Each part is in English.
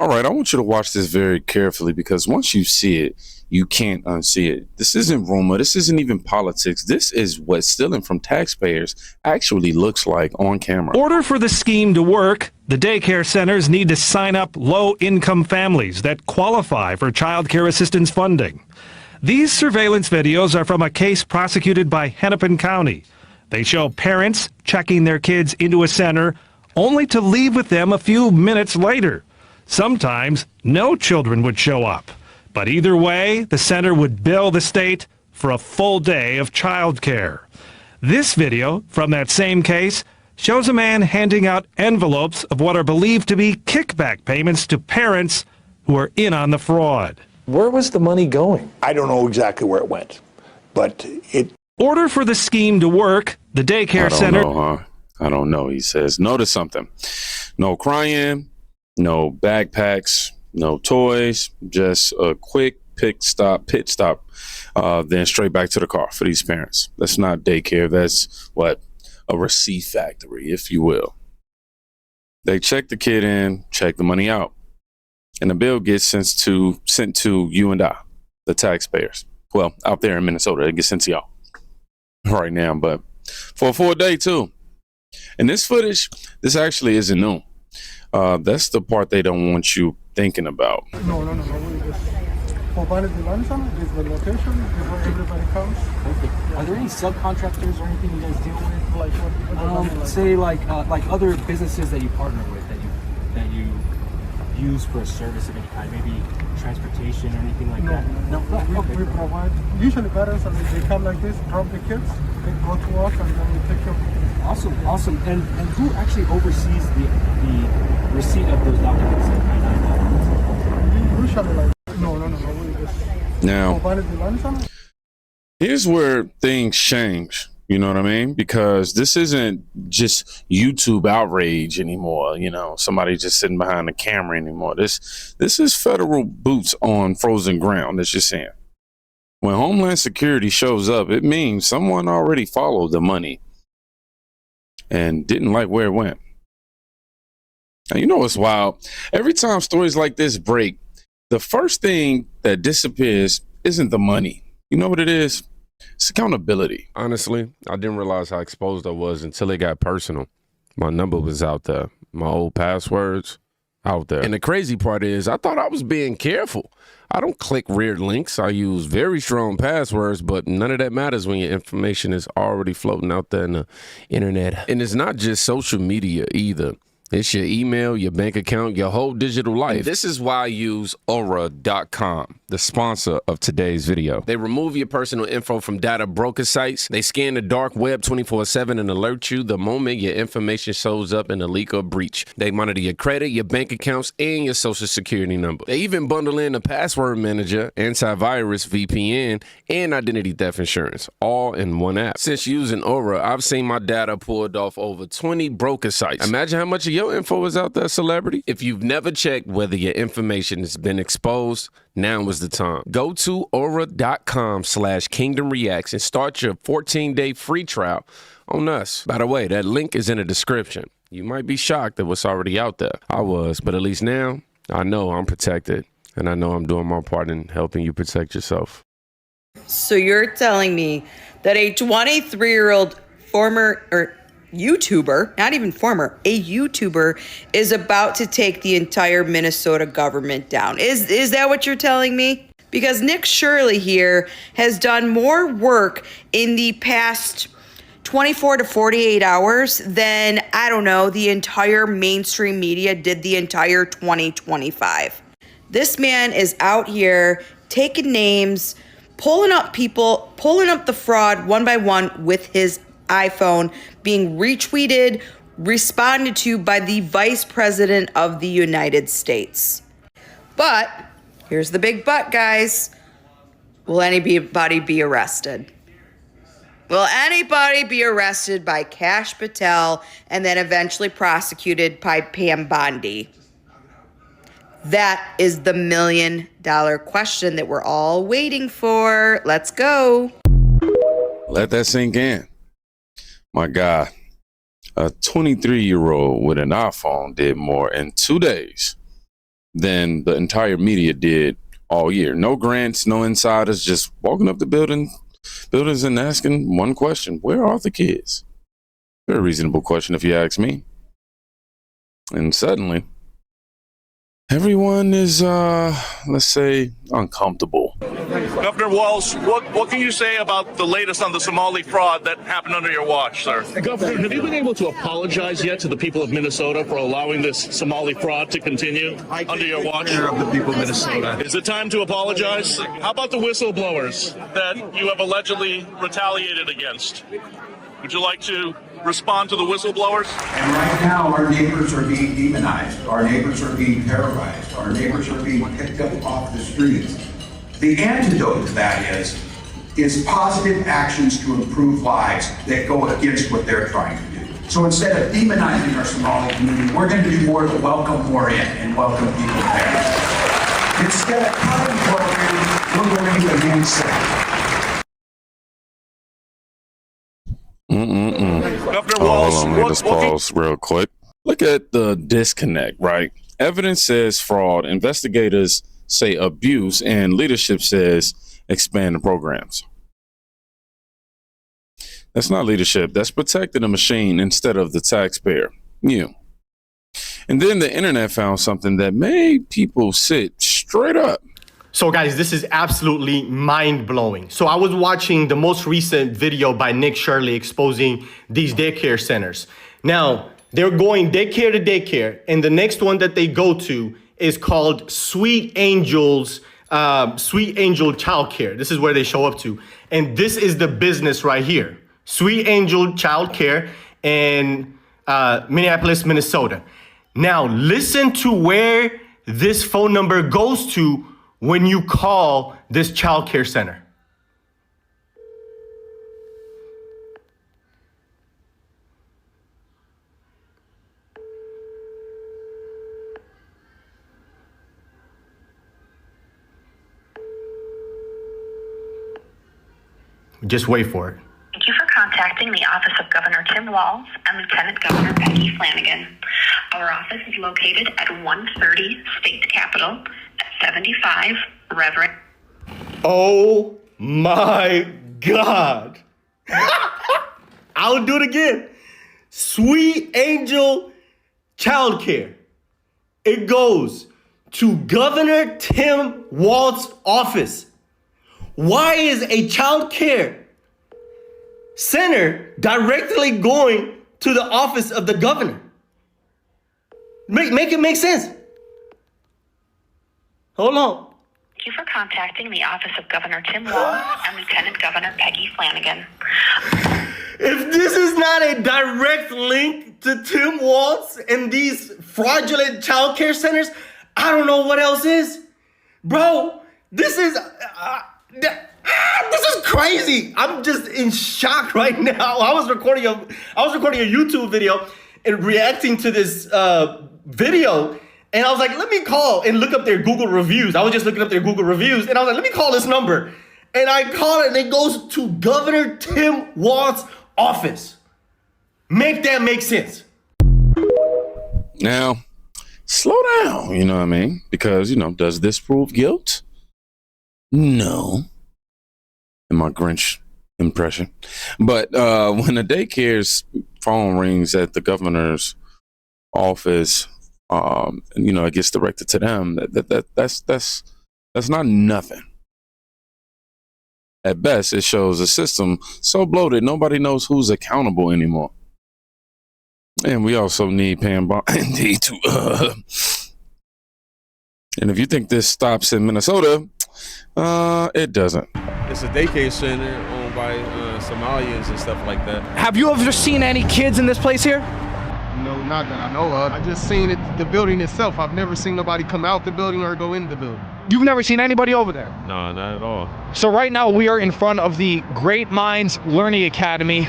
All right, I want you to watch this very carefully because once you see it, you can't unsee it. This isn't rumor. This isn't even politics. This is what stealing from taxpayers actually looks like on camera. Order for the scheme to work, the daycare centers need to sign up low-income families that qualify for child care assistance funding. These surveillance videos are from a case prosecuted by Hennepin County. They show parents checking their kids into a center only to leave with them a few minutes later. Sometimes no children would show up. But either way, the center would bill the state for a full day of child care. This video from that same case shows a man handing out envelopes of what are believed to be kickback payments to parents who are in on the fraud. Where was the money going? I don't know exactly where it went, but it... Order for the scheme to work, the daycare center... I don't know, he says. Notice something. No crying, no backpacks, no toys, just a quick pit stop, then straight back to the car for these parents. That's not daycare. That's what? A receipt factory, if you will. They check the kid in, check the money out, and the bill gets sent to you and I, the taxpayers. Well, out there in Minnesota, it gets sent to y'all right now, but for a full day too. And this footage, this actually isn't new. That's the part they don't want you thinking about. No. We just provided the ransom, this is the location, this is where everybody comes. Perfect. Are there any subcontractors or anything you guys deal with? Like what? Say like other businesses that you partner with that you use for a service of any kind, maybe transportation or anything like that? No. We provide, usually parents, they come like this, drop the kids, they go to work, and then we take care of the kids. Awesome. And who actually oversees the receipt of those documents? Usually like, no. We just Now, provided the ransom. here's where things change. You know what I mean? Because this isn't just YouTube outrage anymore. You know, somebody just sitting behind the camera anymore. This is federal boots on frozen ground. That's just saying. When Homeland Security shows up, it means someone already followed the money and didn't like where it went. Now, you know what's wild? Every time stories like this break, the first thing that disappears isn't the money. You know what it is? It's accountability. Honestly, I didn't realize how exposed I was until it got personal. My number was out there. My old passwords out there. And the crazy part is I thought I was being careful. I don't click weird links. I use very strong passwords, but none of that matters when your information is already floating out there in the internet. And it's not just social media either. It's your email, your bank account, your whole digital life. And this is why I use Aura.com, the sponsor of today's video. They remove your personal info from data broker sites. They scan the dark web 24/7 and alert you the moment your information shows up in a leak or breach. They monitor your credit, your bank accounts, and your social security number. They even bundle in a password manager, antivirus, VPN, and identity theft insurance, all in one app. Since using Aura, I've seen my data pulled off over 20 broker sites. Imagine how much of your info is out there, celebrity. If you've never checked whether your information has been exposed, now is the time. Go to aura.com/kingdomreacts and start your 14-day free trial on us. By the way, that link is in the description. You might be shocked at what's already out there. I was, but at least now I know I'm protected, and I know I'm doing my part in helping you protect yourself. So you're telling me that a 23-year-old YouTuber, not even former, a YouTuber is about to take the entire Minnesota government down. Is that what you're telling me? Because Nick Shirley here has done more work in the past 24 to 48 hours than, I don't know, the entire mainstream media did the entire 2025. This man is out here taking names, pulling up people, pulling up the fraud one by one with his iPhone, being retweeted, responded to by the Vice President of the United States. But here's the big but, guys. Will anybody be arrested? Will anybody be arrested by Kash Patel and then eventually prosecuted by Pam Bondi? That is the million-dollar question that we're all waiting for. Let's go. Let that sink in. My God, a 23-year-old with an iPhone did more in 2 days than the entire media did all year. No grants, no insiders, just walking up the buildings and asking one question: where are the kids? Very reasonable question if you ask me. And suddenly, everyone is, let's say, uncomfortable. Governor Walz, what can you say about the latest on the Somali fraud that happened under your watch, sir? Governor, have you been able to apologize yet to the people of Minnesota for allowing this Somali fraud to continue under your watch? Of the people of Minnesota. Is it time to apologize? How about the whistleblowers that you have allegedly retaliated against? Would you like to respond to the whistleblowers? And right now, our neighbors are being demonized. Our neighbors are being terrorized. Our neighbors are being picked up off the streets. The antidote to that is positive actions to improve lives that go against what they're trying to do. So instead of demonizing our Somali community, we're going to do more to welcome more in and welcome people there. Instead of cutting programs, we're going to do a mindset. Governor Walz, Hold on, let me just pause real quick. Look at the disconnect, right? Evidence says fraud, investigators say abuse, and leadership says expand the programs. That's not leadership. That's protecting the machine instead of the taxpayer, you. And then the internet found something that made people sit straight up. So guys, this is absolutely mind-blowing. So I was watching the most recent video by Nick Shirley exposing these daycare centers. Now, they're going daycare to daycare, and the next one that they go to is called Sweet Angel Childcare. This is where they show up to. And this is the business right here. Sweet Angel Childcare in Minneapolis, Minnesota. Now, listen to where this phone number goes to when you call this childcare center. Just wait for it. Thank you for contacting the office of Governor Tim Walz and Lieutenant Governor Peggy Flanagan. Our office is located at 130 State Capitol at 75 Reverend. Oh my God. I'll do it again. Sweet Angel Childcare. It goes to Governor Tim Walz's office. Why is a child care center directly going to the office of the governor? Make it make sense. Hold on. Thank you for contacting the office of Governor Tim Walz and Lieutenant Governor Peggy Flanagan. If this is not a direct link to Tim Walz and these fraudulent child care centers, I don't know what else is. Bro, this is crazy. I'm just in shock right now. I was recording a YouTube video and reacting to this video, and I was like, let me call and look up their Google reviews. I was just looking up their Google reviews, and I was like, let me call this number. And I call it, and it goes to Governor Tim Walz's office. Make that make sense. Now, slow down, you know what I mean? Because, does this prove guilt? No. In my Grinch impression. But when the daycare's phone rings at the governor's office, it gets directed to them, that's not nothing. At best, it shows a system so bloated, nobody knows who's accountable anymore. And we also need Pam Bondi to, and if you think this stops in Minnesota, it doesn't. It's a daycare center owned by Somalians and stuff like that. Have you ever seen any kids in this place here? No, not that I know of. I just seen it, the building itself. I've never seen nobody come out the building or go into the building. You've never seen anybody over there? No, not at all. So right now we are in front of the Great Minds Learning Academy.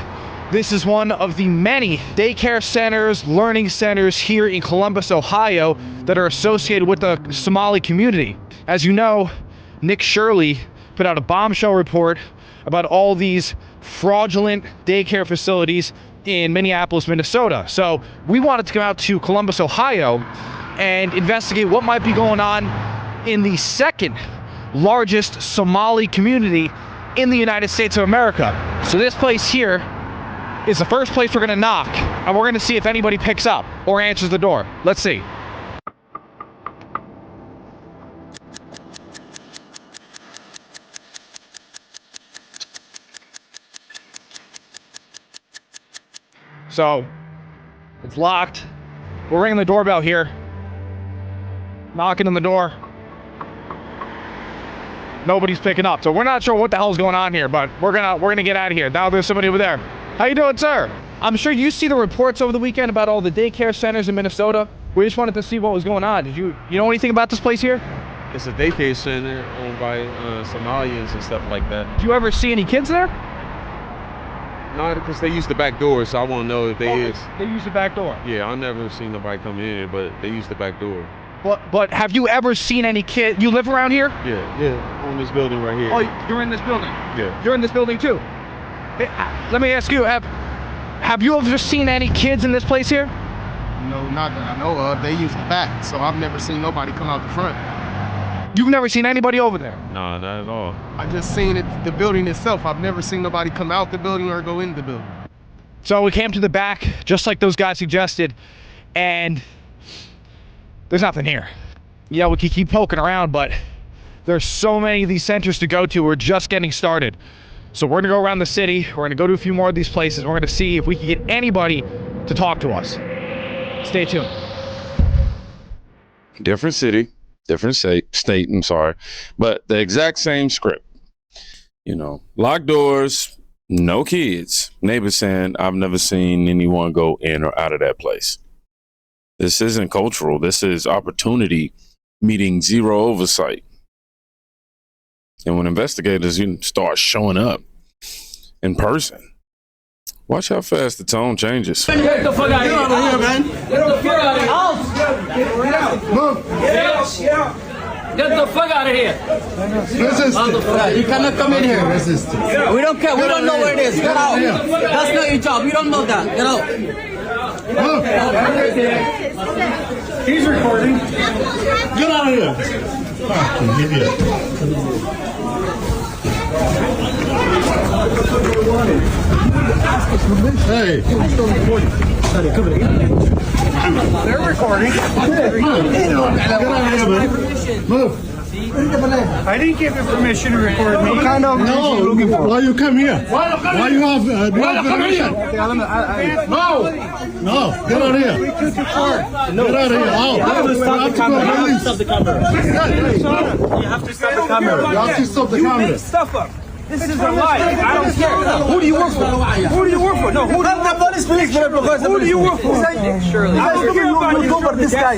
This is one of the many daycare centers, learning centers here in Columbus, Ohio that are associated with the Somali community. As you know, Nick Shirley put out a bombshell report about all these fraudulent daycare facilities in Minneapolis, Minnesota. So we wanted to come out to Columbus, Ohio and investigate what might be going on in the second largest Somali community in the United States of America. So this place here is the first place we're gonna knock, and we're gonna see if anybody picks up or answers the door. Let's see. So, it's locked. We're ringing the doorbell here. Knocking on the door. Nobody's picking up. So we're not sure what the hell's going on here, but we're gonna get out of here. Now there's somebody over there. How you doing, sir? I'm sure you see the reports over the weekend about all the daycare centers in Minnesota. We just wanted to see what was going on. Did you know anything about this place here? It's a daycare center owned by Somalians and stuff like that. Did you ever see any kids there? No, because they use the back door, so I want to know if they is. They use the back door? Yeah, I've never seen nobody come in, but they use the back door. But have you ever seen any kid? You live around here? Yeah, on this building right here. Oh, you're in this building? Yeah. You're in this building too? Hey, let me ask you, have you ever seen any kids in this place here? No, not that I know of. They use the back, so I've never seen nobody come out the front. You've never seen anybody over there? No, not at all. I just seen it, the building itself. I've never seen nobody come out the building or go in the building. So we came to the back, just like those guys suggested, and there's nothing here. Yeah, we can keep poking around, but there's so many of these centers to go to. We're just getting started. So we're gonna go around the city. We're gonna go to a few more of these places. We're gonna see if we can get anybody to talk to us. Stay tuned. Different city, different state, I'm sorry, but the exact same script. You know, locked doors, no kids. Neighbors saying, I've never seen anyone go in or out of that place. This isn't cultural. This is opportunity meeting zero oversight. And when investigators start showing up in person, watch how fast the tone changes. Get the fuck out of here, man. Get the fuck out of here. Move. Get the fuck out of here. You cannot come in here. We don't care. We don't know where it is. Get out. That's not your job. You don't know that. Get out. He's recording. Get out of here. Fucking idiot. Hey. They're recording. Get out of here, man. Move. I didn't give you permission to record me. What kind of no, looking for? Why you come here? Why you have permission? No. No, get out of here. Get out of here. Oh, you have to stop the camera. You have to stop the camera. You have to stop the camera. You have to stop the camera. You make stuff up. This is a lie. I don't care. Who do you work for? Who do you work for? No, who do you work for? Who do you work for? Nick Shirley. I don't care about Nick Shirley. This guy.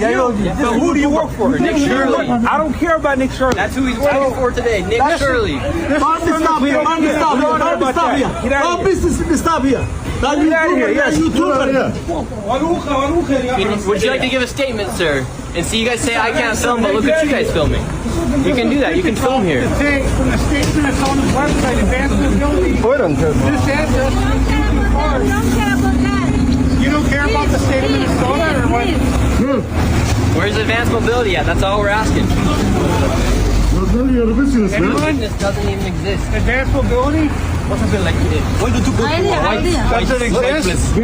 Who do you work for? Nick Shirley. I don't care about Nick Shirley. That's who he's working for today. Nick Shirley. Stop here. Stop here. Our business is stop here. Get out of here. Yes. Would you like to give a statement, sir? And see, you guys say I can't film, but look at you guys filming. You can do that. You can film here. A statement that's on the website, advancement. This address. You don't care about the state of Minnesota or what? Where's Advanced Mobility at? That's all we're asking. This doesn't even exist. Advanced Mobility? What's a bit like it? Why do you go does it exist?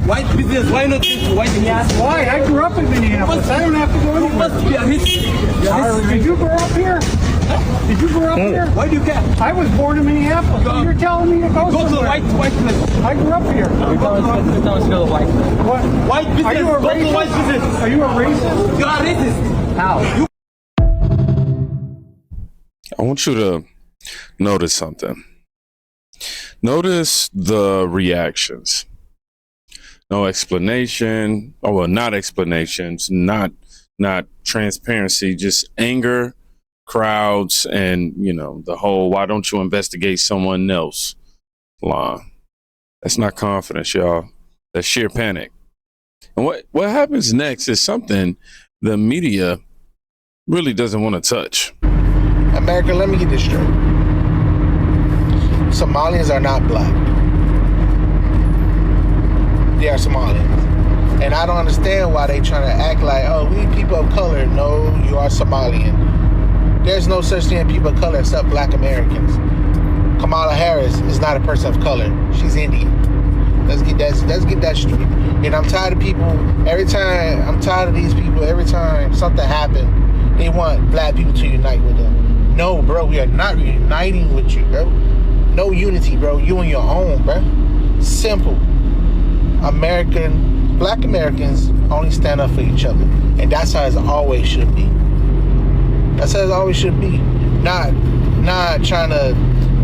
White business, why not white business? Why? I grew up in Minneapolis. I don't have to go anywhere. Did you grow up here? Did you grow up here? Why do you care? I was born in Minneapolis. You're telling me to go to the white place. I grew up here. Let's go to the white place. What? White business. Are you a racist? Are you a racist? You are racist. How? I want you to notice something. Notice the reactions. No explanation. Oh, well, not explanations, not transparency, just anger, crowds, and, the whole, why don't you investigate someone else line. That's not confidence, y'all. That's sheer panic. And what happens next is something the media really doesn't want to touch. America, let me get this straight. Somalians are not black. they are Somalians. And I don't understand why they trying to act like, oh, we people of color. No, you are Somalian. There's no such thing as people of color except black Americans. Kamala Harris is not a person of color. She's Indian. Let's get that straight. And I'm tired of people, I'm tired of these people, every time something happens, they want black people to unite with them. No, bro, we are not uniting with you, bro. No unity, bro. You on your own, bro. Simple. Black Americans only stand up for each other. And that's how it always should be. That's how it always should be. Not trying to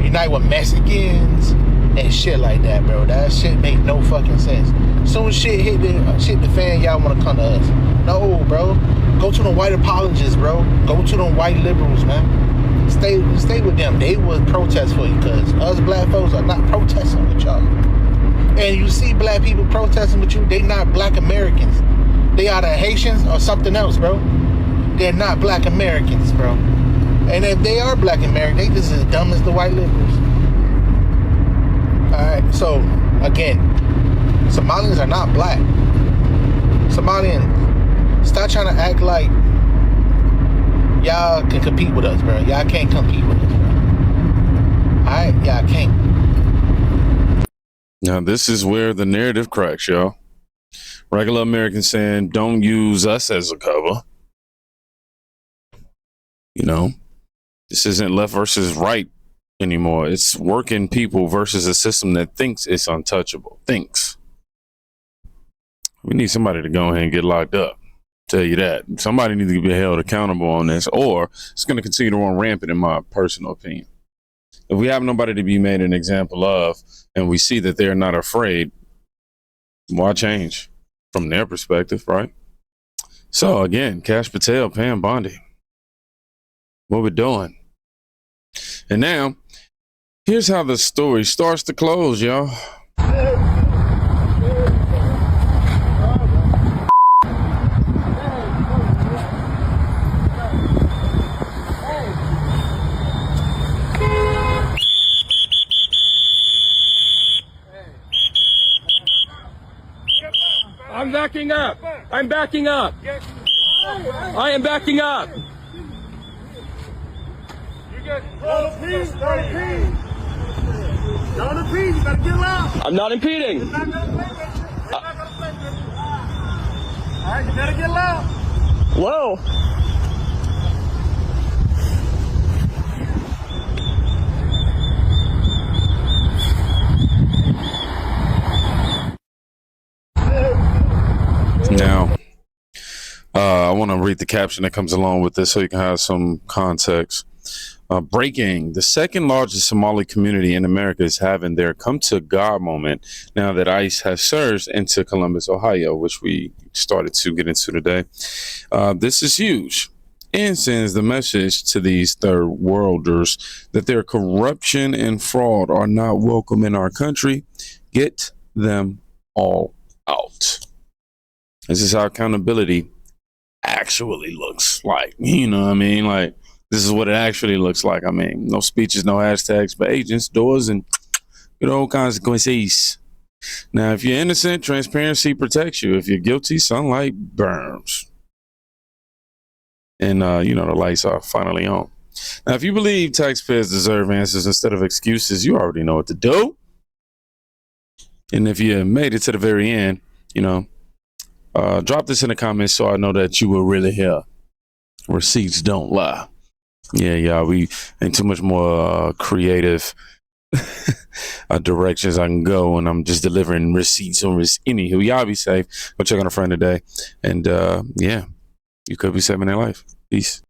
unite with Mexicans and shit like that, bro. That shit make no fucking sense. Soon as shit hit the fan, y'all want to come to us. No, bro. Go to the white apologists, bro. Go to the white liberals, man. Stay with them. They will protest for you, because us black folks are not protesting with y'all. And you see black people protesting with you, they not black Americans. They are the Haitians or something else, bro. They're not black Americans, bro. And if they are black American, they just as dumb as the white liberals. Alright, so again, Somalians are not black. Somalians, stop trying to act like y'all can compete with us, bro. Y'all can't compete with us, bro. Alright, y'all can't. Now, this is where the narrative cracks, y'all. Regular Americans saying, don't use us as a cover. You know, this isn't left versus right anymore. It's working people versus a system that thinks it's untouchable. Thinks. We need somebody to go ahead and get locked up. Tell you that. Somebody needs to be held accountable on this, or it's going to continue to run rampant, in my personal opinion. If we have nobody to be made an example of, and we see that they're not afraid, why change from their perspective, right? So again, Cash Patel, Pam Bondi. What we're doing. And now, here's how the story starts to close, y'all. I'm backing up. I'm backing up. I am backing up. Don't impede. You gotta get loud. I'm not impeding. It's not gonna play. All right, you better get loud. Whoa. Now, I want to read the caption that comes along with this so you can have some context. Breaking. The second largest Somali community in America is having their come to God moment now that ICE has surged into Columbus, Ohio, which we started to get into today. This is huge and sends the message to these third worlders that their corruption and fraud are not welcome in our country. Get them all out. This is how accountability actually looks like. You know what I mean? Like, this is what it actually looks like. I mean, no speeches, no hashtags, but agents, doors, and all consequences. Now, if you're innocent, transparency protects you. If you're guilty, sunlight burns. And, the lights are finally on. Now, if you believe taxpayers deserve answers instead of excuses, you already know what to do. And if you made it to the very end, drop this in the comments so I know that you were really here. Receipts don't lie. Yeah, we ain't too much more creative directions I can go, and I'm just delivering receipts on anywho. Y'all be safe. Go check on a friend today, and you could be saving their life. Peace.